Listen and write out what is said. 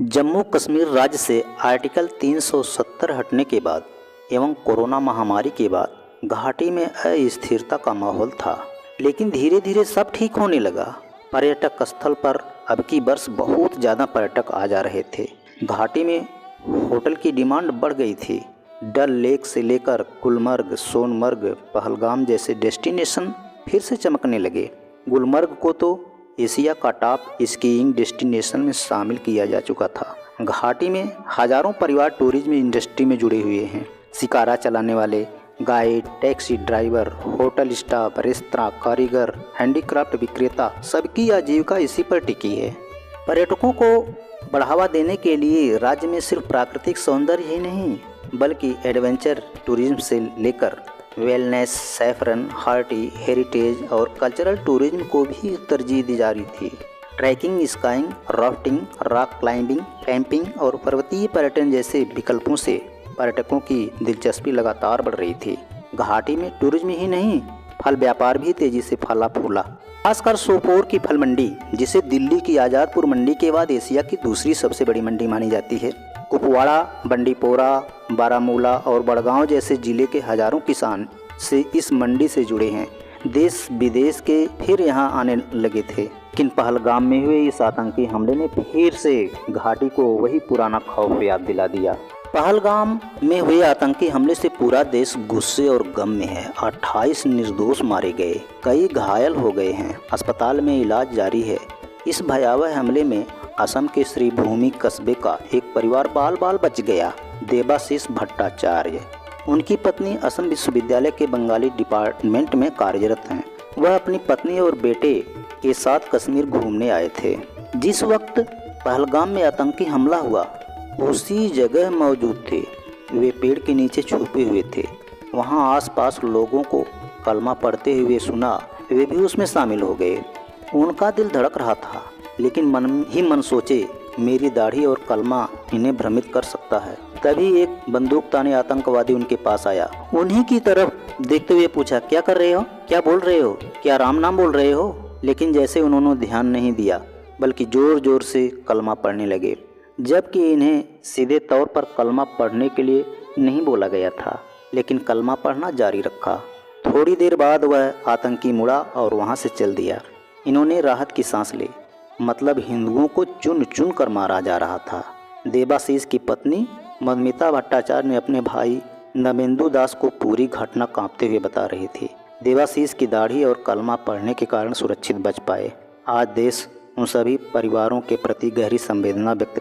जम्मू कश्मीर राज्य से आर्टिकल 370 हटने के बाद एवं कोरोना महामारी के बाद घाटी में अस्थिरता का माहौल था, लेकिन धीरे धीरे सब ठीक होने लगा। पर्यटक स्थल पर अब की वर्ष बहुत ज़्यादा पर्यटक आ जा रहे थे। घाटी में होटल की डिमांड बढ़ गई थी। डल लेक से लेकर गुलमर्ग, सोनमर्ग, पहलगाम जैसे डेस्टिनेशन फिर से चमकने लगे। गुलमर्ग को तो एशिया का टॉप स्कीइंग डेस्टिनेशन में शामिल किया जा चुका था। घाटी में हजारों परिवार टूरिज्म इंडस्ट्री में जुड़े हुए हैं। शिकारा चलाने वाले, guide, taxi driver, hotel staff, restaurant कारीगर, हैंडीक्राफ्ट विक्रेता, सबकी आजीविका इसी पर टिकी है। पर्यटकों को बढ़ावा देने के लिए राज्य में सिर्फ प्राकृतिक सौंदर्य ही नहीं, बल्कि एडवेंचर टूरिज्म से लेकर वेलनेस, सैफरन, हार्टी, हेरिटेज और कल्चरल टूरिज्म को भी तरजीह दी जा रही थी। Trekking, skiing, rafting, rock climbing, camping और पर्वतीय पर्यटन जैसे विकल्पों से पर्यटकों की दिलचस्पी लगातार बढ़ रही थी। घाटी में टूरिज्म ही नहीं, फल व्यापार भी तेजी से फला फूला। खासकर सोपोर की फल मंडी, जिसे दिल्ली की आज़ादपुर मंडी के बाद एशिया की दूसरी सबसे बड़ी मंडी मानी जाती है। कुपवाड़ा, बंडीपोरा, बारामूला और बड़गांव जैसे जिले के हजारों किसान से इस मंडी से जुड़े हैं। देश विदेश के फिर यहां आने लगे थे। लेकिन पहलगाम में हुए इस आतंकी हमले ने फिर से घाटी को वही पुराना खौफ याद दिला दिया। पहलगाम में हुए आतंकी हमले से पूरा देश गुस्से और गम में है। 28 निर्दोष मारे गए, कई घायल हो गए हैं, अस्पताल में इलाज जारी है। इस भयावह हमले में असम के श्रीभूमि कस्बे का एक परिवार बाल बाल बच गया। देबाशीष भट्टाचार्य, उनकी पत्नी असम विश्वविद्यालय के बंगाली डिपार्टमेंट में कार्यरत हैं। वह अपनी पत्नी और बेटे के साथ कश्मीर घूमने आए थे। जिस वक्त पहलगाम में आतंकी हमला हुआ, उसी जगह मौजूद थे। वे पेड़ के नीचे छुपे हुए थे। वहां आसपास लोगों को कलमा पढ़ते हुए सुना, वे भी उसमें शामिल हो गए। उनका दिल धड़क रहा था, लेकिन मन ही मन सोचे, मेरी दाढ़ी और कलमा इन्हें भ्रमित कर सकता है। तभी एक बंदूकतानी आतंकवादी उनके पास आया। उन्हीं की तरफ देखते हुए पूछा, क्या कर रहे हो, क्या बोल रहे हो, क्या राम नाम बोल रहे हो? लेकिन जैसे उन्होंने ध्यान नहीं दिया, बल्कि जोर जोर से कलमा पढ़ने लगे, जबकि इन्हें सीधे तौर पर कलमा पढ़ने के लिए नहीं बोला गया था, लेकिन कलमा पढ़ना जारी रखा। थोड़ी देर बाद वह आतंकी मुड़ा और वहाँ से चल दिया। इन्होंने राहत की सांस ली, मतलब हिंदुओं को चुन चुन कर मारा जा रहा था। देबाशीष की पत्नी मधुमिता भट्टाचार्य ने अपने भाई नवेंदु दास को पूरी घटना कांपते हुए बता रही थी। देबाशीष की दाढ़ी और कलमा पढ़ने के कारण सुरक्षित बच पाए। आज देश उन सभी परिवारों के प्रति गहरी संवेदना व्यक्त